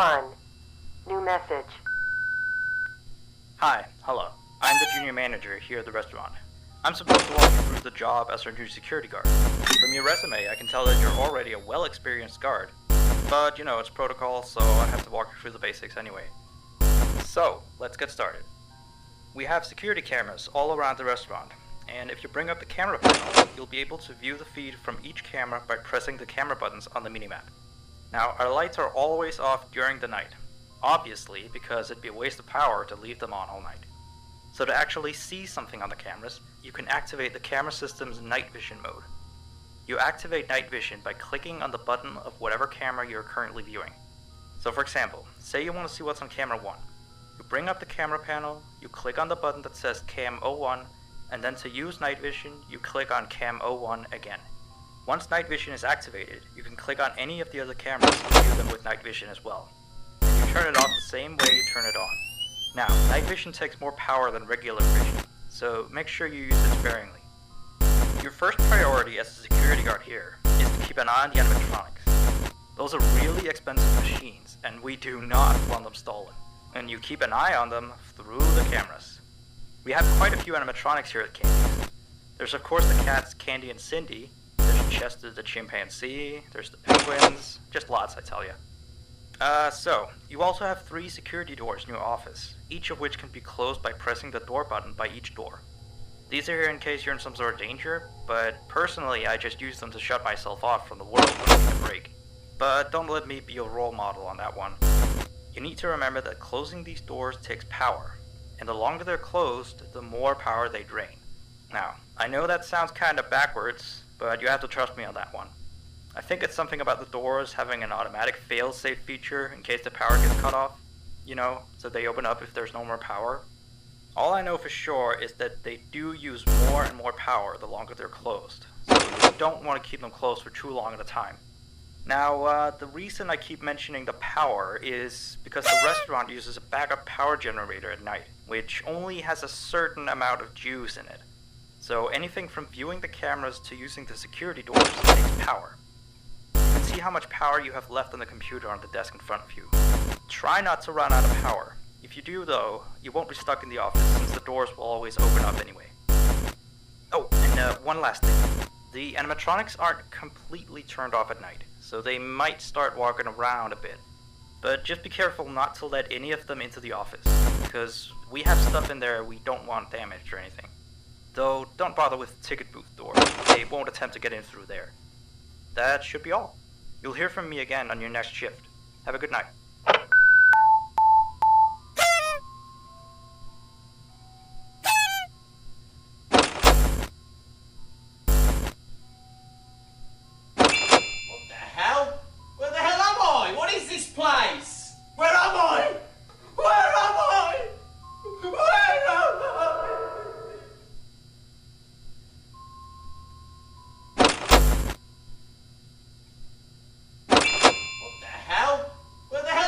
1. New message. Hi, hello. I'm the junior manager here at the restaurant. I'm supposed to walk you through the job as our new security guard. From your resume, I can tell that you're already a well-experienced guard. But, you know, it's protocol, so I have to walk you through the basics anyway. So, let's get started. We have security cameras all around the restaurant, and if you bring up the camera panel, you'll be able to view the feed from each camera by pressing the camera buttons on the minimap. Now, our lights are always off during the night, obviously because it'd be a waste of power to leave them on all night. So to actually see something on the cameras, you can activate the camera system's night vision mode. You activate night vision by clicking on the button of whatever camera you're currently viewing. So for example, say you want to see what's on camera 1. You bring up the camera panel, you click on the button that says Cam 01, and then to use night vision, you click on Cam 01 again. Once night vision is activated, you can click on any of the other cameras and view them with night vision as well. And you turn it off the same way you turn it on. Now, night vision takes more power than regular vision, so make sure you use it sparingly. Your first priority as a security guard here is to keep an eye on the animatronics. Those are really expensive machines, and we do not want them stolen. And you keep an eye on them through the cameras. We have quite a few animatronics here at Candy's. There's of course the cats Candy and Cindy, there's Chester the chimpanzee, there's the penguins, just lots I tell you. So, you also have 3 security doors in your office, each of which can be closed by pressing the door button by each door. These are here in case you're in some sort of danger, but personally I just use them to shut myself off from the world when I need a break. But don't let me be your role model on that one. You need to remember that closing these doors takes power, and the longer they're closed, the more power they drain. Now, I know that sounds kinda backwards, but you have to trust me on that one. I think it's something about the doors having an automatic fail-safe feature in case the power gets cut off. You know, so they open up if there's no more power. All I know for sure is that they do use more and more power the longer they're closed, so you don't want to keep them closed for too long at a time. Now, the reason I keep mentioning the power is because the restaurant uses a backup power generator at night, which only has a certain amount of juice in it. So anything from viewing the cameras to using the security doors takes power. You can see how much power you have left on the computer on the desk in front of you. Try not to run out of power. If you do though, you won't be stuck in the office since the doors will always open up anyway. Oh, and one last thing. The animatronics aren't completely turned off at night, so they might start walking around a bit. But just be careful not to let any of them into the office, because we have stuff in there we don't want damaged or anything. Though, don't bother with the ticket booth door. They won't attempt to get in through there. That should be all. You'll hear from me again on your next shift. Have a good night. What the hell? Where the hell am I? What is this place? Where am I? Where am I? Where am I? What the hell? Where the hell?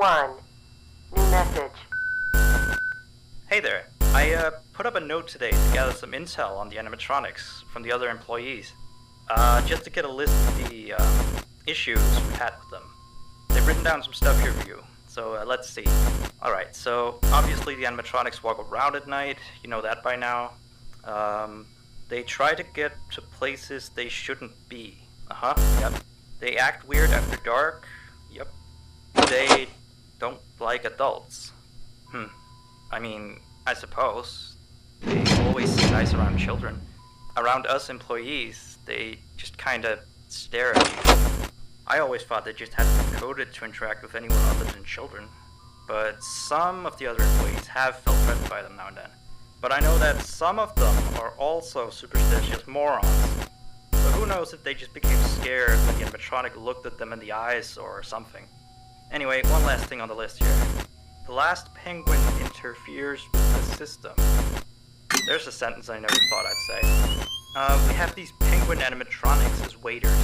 1. New message. Hey there. I put up a note today to gather some intel on the animatronics from the other employees. Just to get a list of the issues we've had with them. They've written down some stuff here for you, so let's see. Alright, so obviously the animatronics walk around at night, you know that by now. They try to get to places they shouldn't be. Yep. They act weird after dark. Yep. They don't like adults. I mean, I suppose. They always seem nice around children. Around us employees, they just kinda stare at you. I always thought they just hadn't been coded to interact with anyone other than children. But some of the other employees have felt threatened by them now and then. But I know that some of them are also superstitious morons. So who knows if they just became scared when the animatronic looked at them in the eyes or something. Anyway, one last thing on the list here. The last penguin interferes with the system. There's a sentence I never thought I'd say. We have these penguin animatronics as waiters.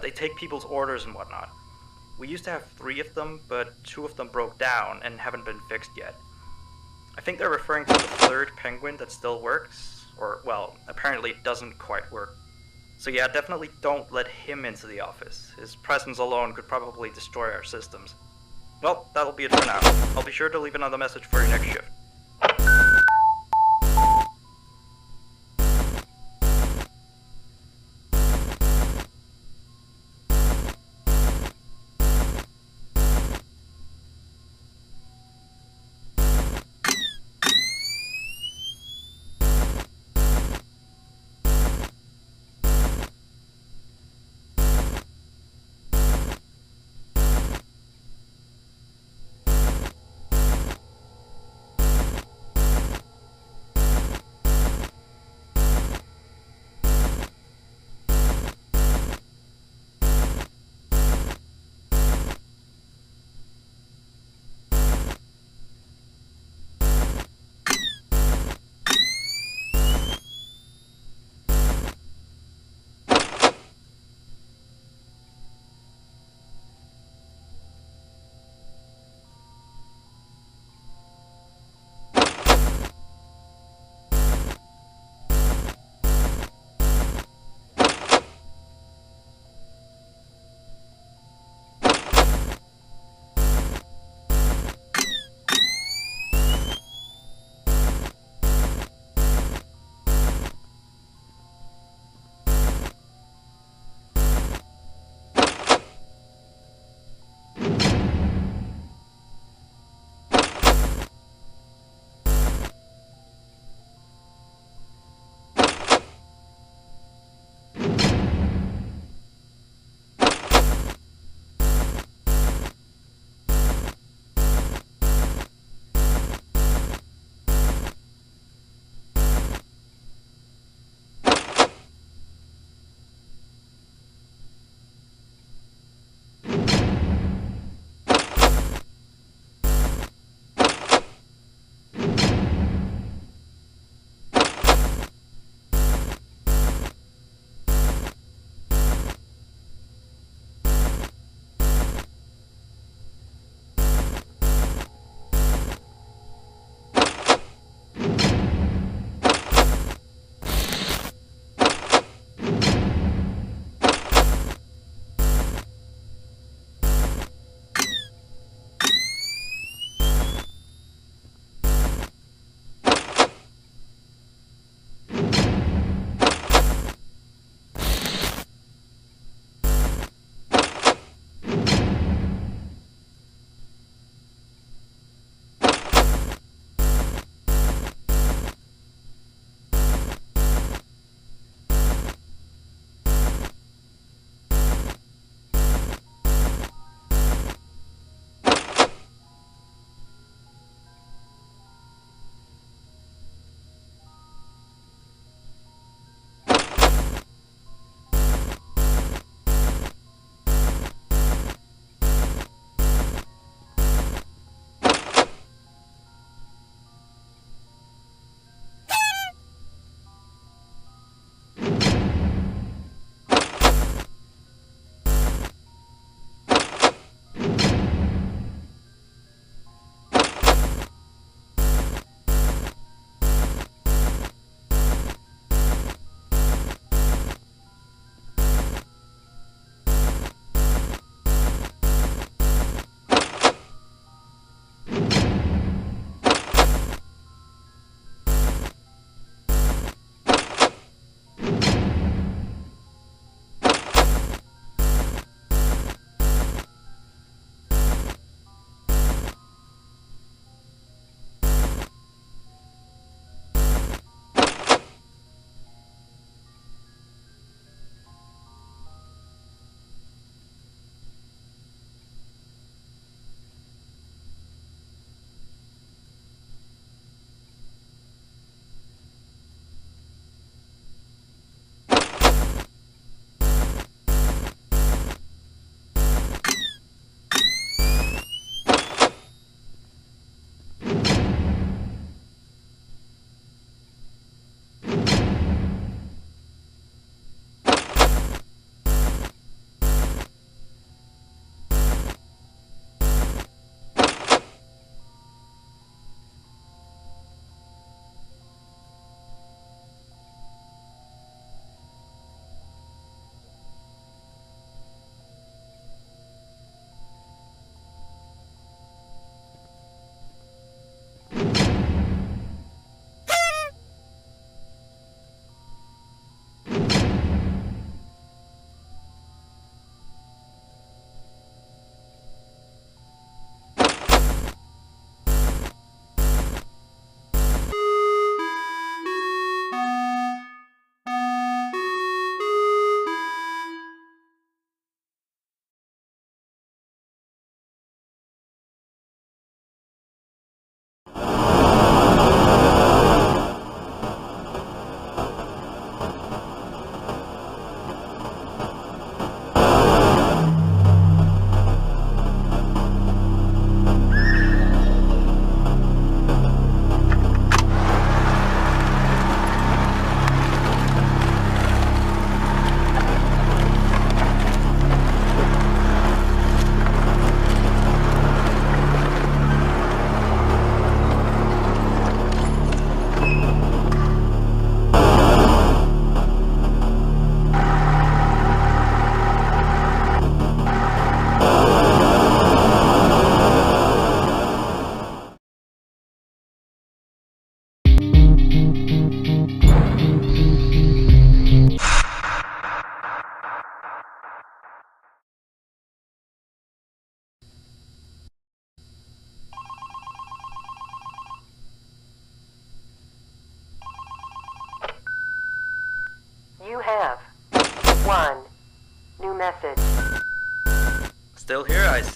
They take people's orders and whatnot. We used to have 3 of them, but 2 of them broke down and haven't been fixed yet. I think they're referring to the 3rd penguin that still works, or, well, apparently it doesn't quite work. So yeah, definitely don't let him into the office. His presence alone could probably destroy our systems. Well, that'll be it for now. I'll be sure to leave another message for your next shift.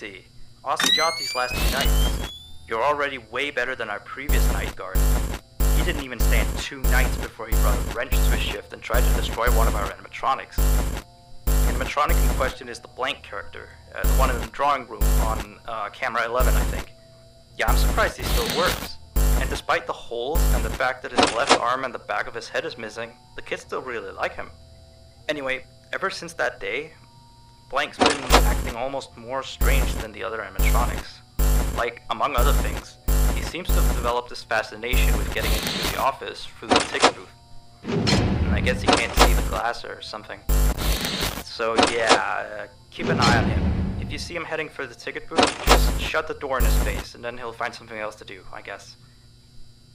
see. Aussie dropped these last 2 nights. You're already way better than our previous night guard. He didn't even stand 2 nights before he brought a wrench to his shift and tried to destroy one of our animatronics. The animatronic in question is the blank character, the one in the drawing room on camera 11, I think. Yeah, I'm surprised he still works. And despite the holes and the fact that his left arm and the back of his head is missing, the kids still really like him. Anyway, ever since that day, Blank's been acting almost more strange than the other animatronics. Like, among other things, he seems to have developed this fascination with getting into the office through the ticket booth. And I guess he can't see the glass or something. So yeah, keep an eye on him. If you see him heading for the ticket booth, just shut the door in his face, and then he'll find something else to do, I guess.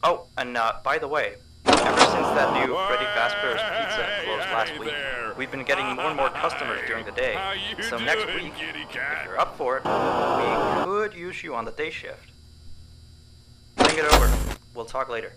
Oh, and by the way, ever since that new Freddy Fazbear's pizza closed last week, we've been getting more and more customers during the day. So next week, if you're up for it, we could use you on the day shift. Think it over. We'll talk later.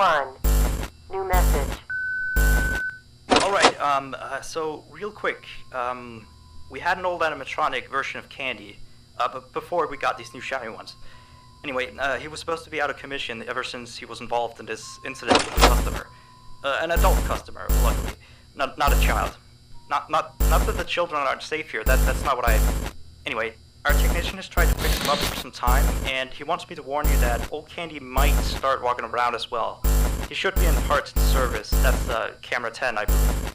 1. New message. Alright, so real quick, we had an old animatronic version of Candy, but before we got these new shiny ones. Anyway, he was supposed to be out of commission ever since he was involved in this incident with a customer. An adult customer, luckily. Not a child. Not that the children aren't safe here, that's not what I... Anyway, our technician has tried to fix him up for some time, and he wants me to warn you that old Candy might start walking around as well. He should be in parts and service, that's camera 10, I believe.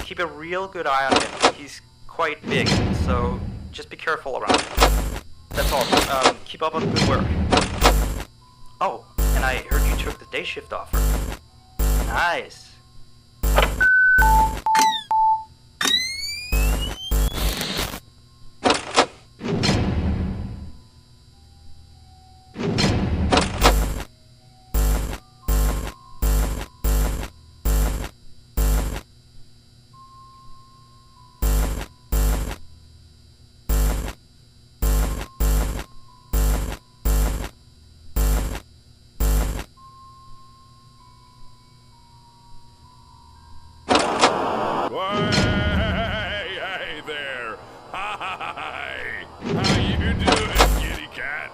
Keep a real good eye on him, he's quite big, so just be careful around him. That's all, keep up on the good work. Oh, and I heard you took the day shift offer. Nice. Hey there! Hi! How you doing, kitty cat?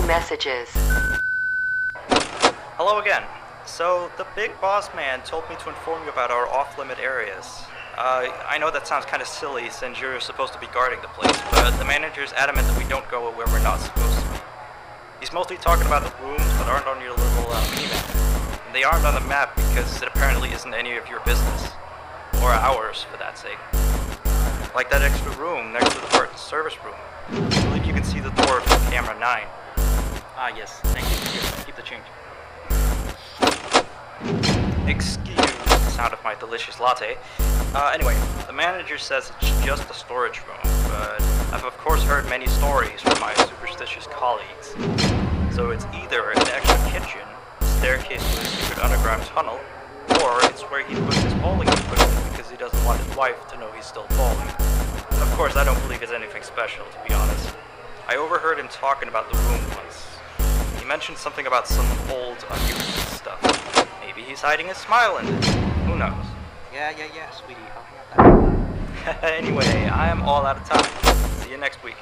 messages. Hello again. So, the big boss man told me to inform you about our off-limit areas. I know that sounds kind of silly since you're supposed to be guarding the place, but the manager's adamant that we don't go where we're not supposed to be. He's mostly talking about the rooms that aren't on your little mini-map. And they aren't on the map because it apparently isn't any of your business. Or ours, for that sake. Like that extra room next to the part service room. I believe you can see the door from camera 9. Ah, yes, thank you. Here, keep the change. Excuse the sound of my delicious latte. Anyway, the manager says it's just a storage room, but I've of course heard many stories from my superstitious colleagues. So it's either an extra kitchen, staircase to a secret underground tunnel, or it's where he puts his bowling equipment because he doesn't want his wife to know he's still bowling. And of course, I don't believe it's anything special, to be honest. I overheard him talking about the room once. He mentioned something about some old, unused stuff. Maybe he's hiding his smile in it. Who knows? Yeah, sweetie. I'll have that. Anyway, I am all out of time. See you next week.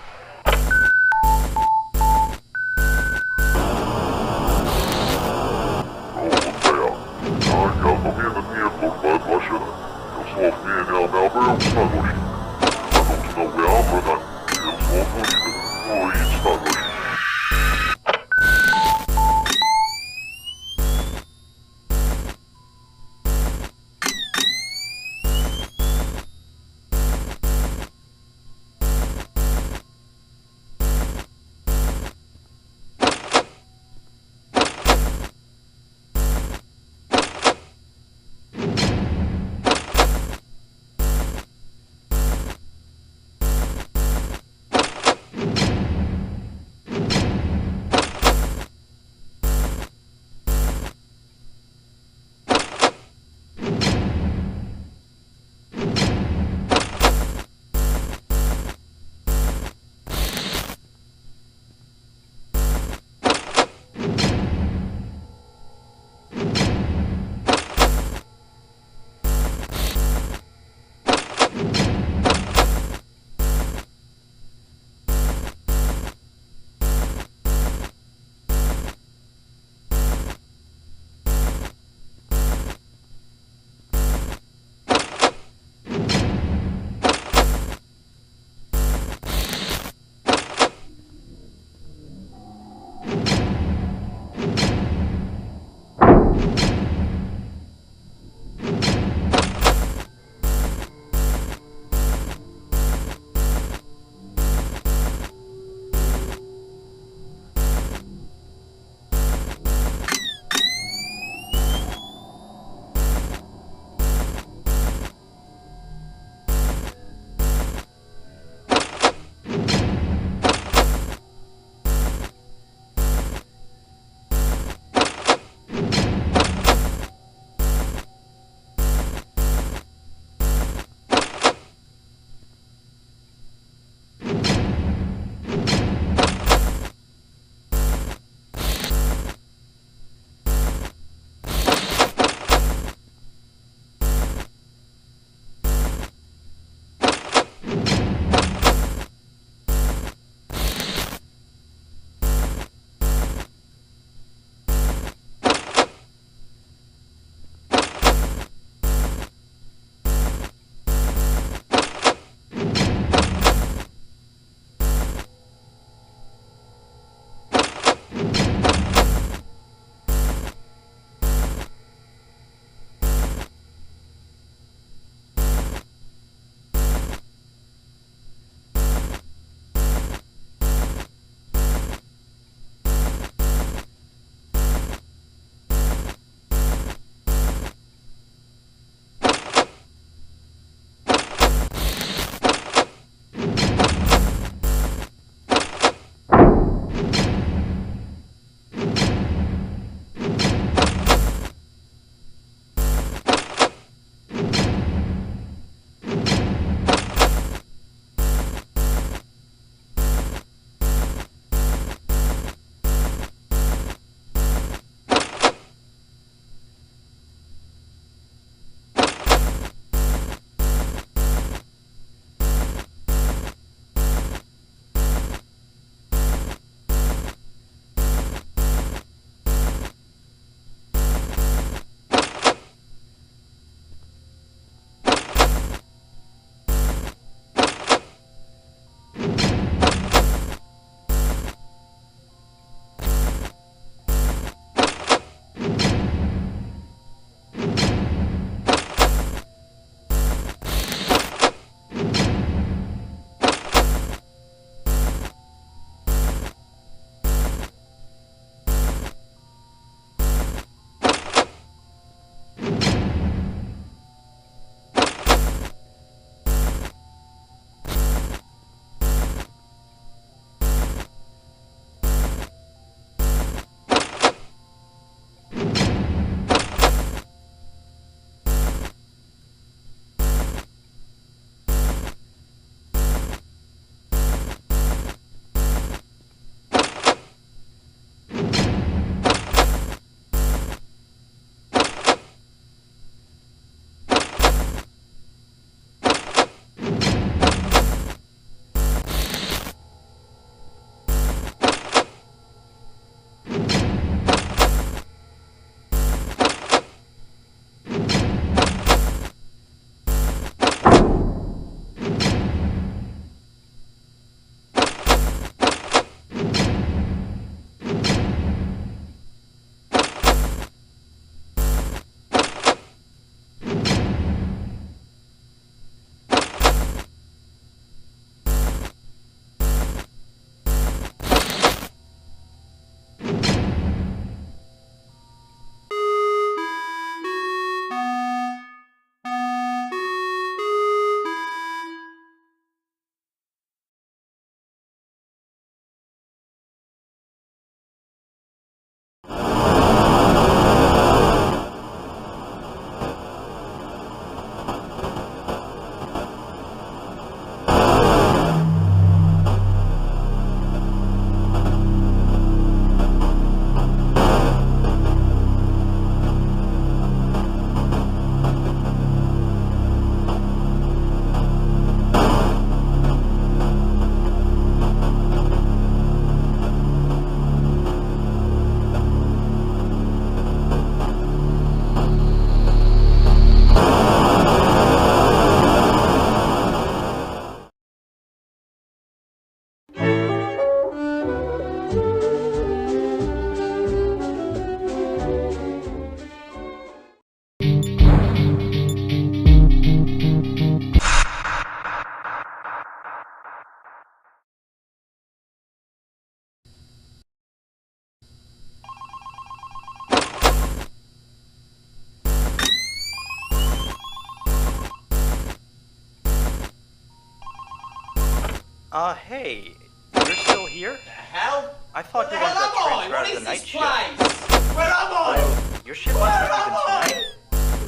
Hey, you're still here? The hell? I thought Where you the wanted hell to am I? transfer What out of is the night this shift. place? Where am I? Oh, your shift Where isn't am even I? tonight.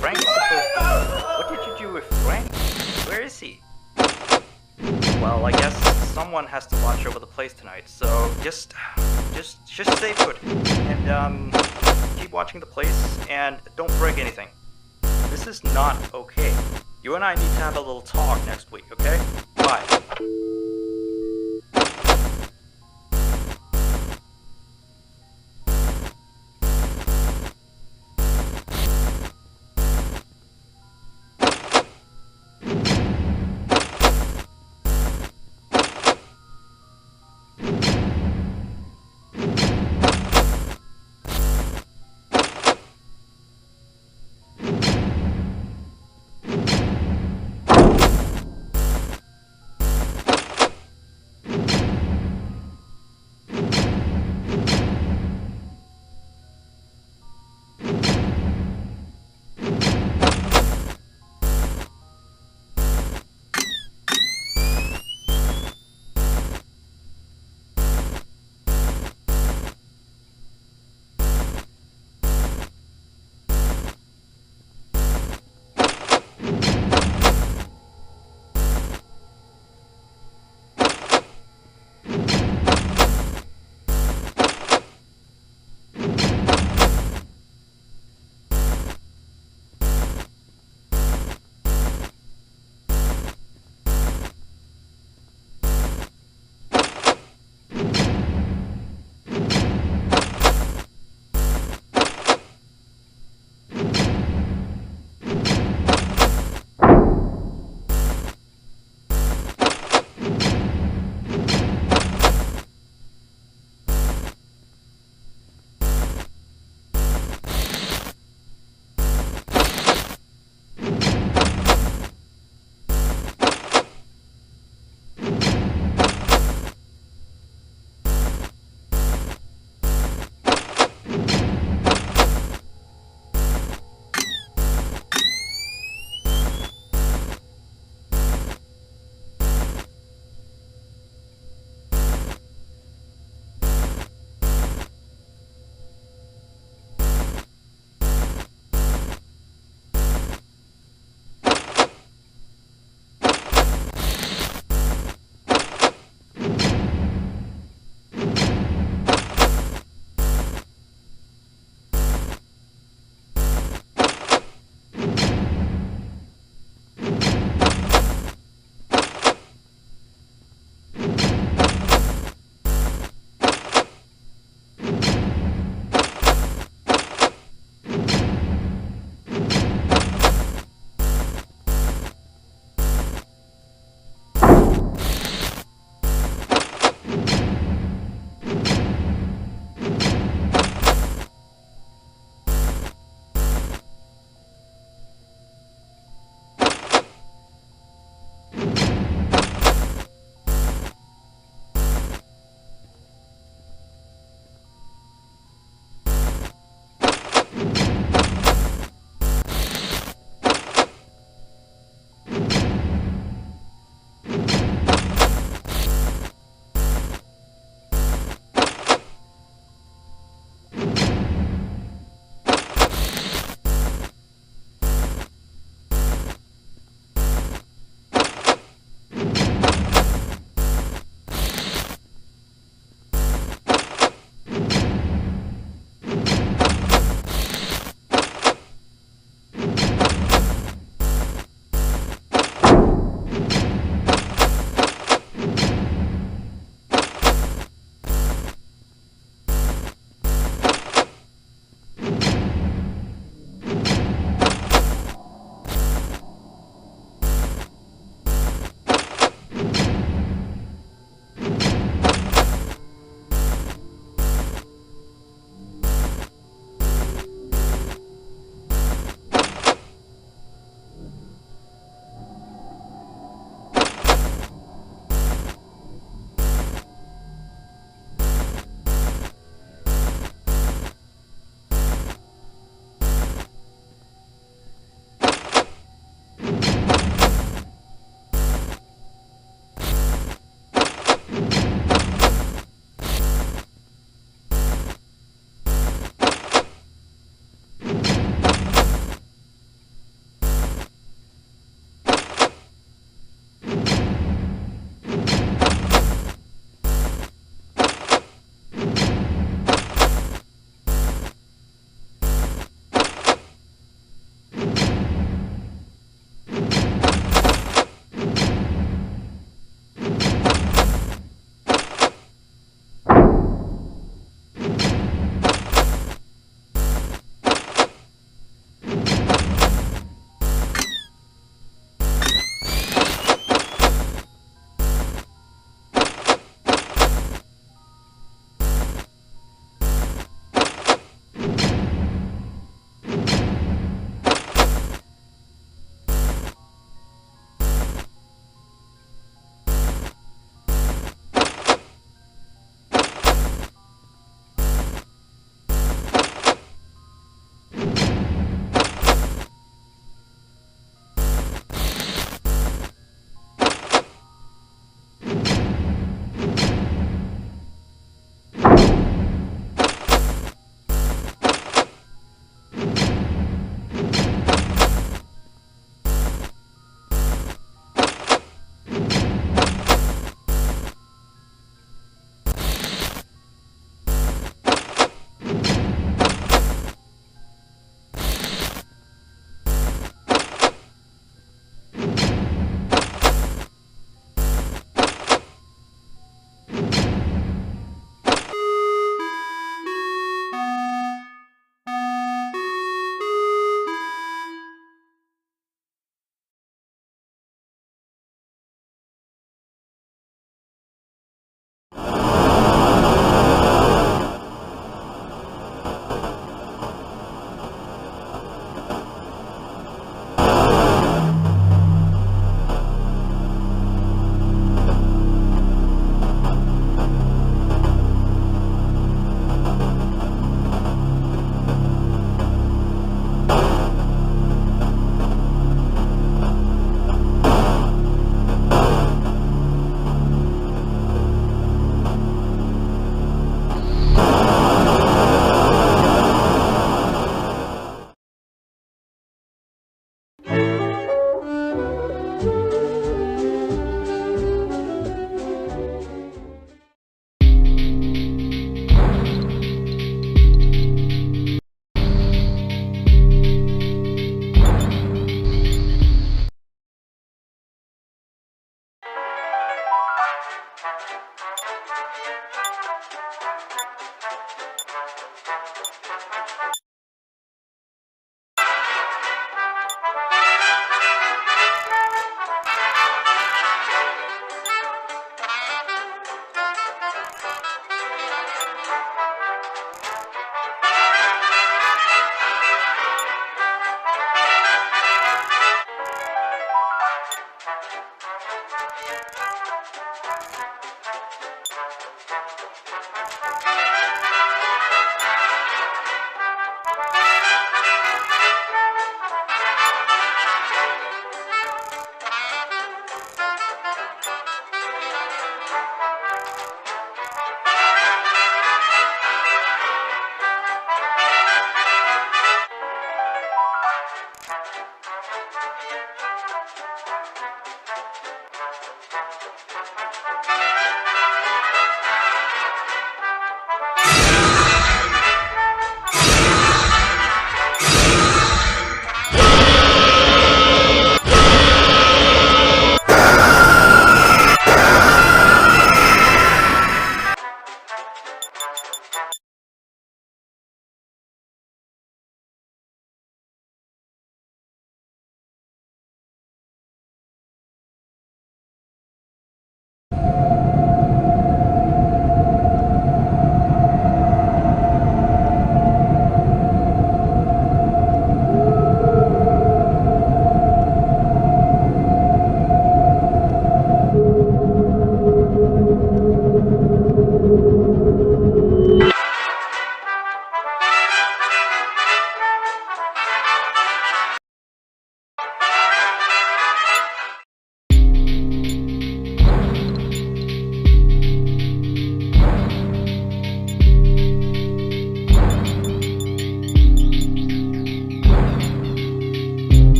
Frank's supposed to... What did you do with Frank? Where is he? Well, I guess someone has to watch over the place tonight, so just stay put. And, keep watching the place, and don't break anything. This is not okay. You and I need to have a little talk next week, okay? Bye.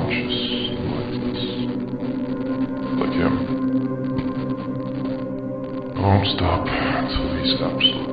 conscious like this. Like him. I won't stop until he's absolutely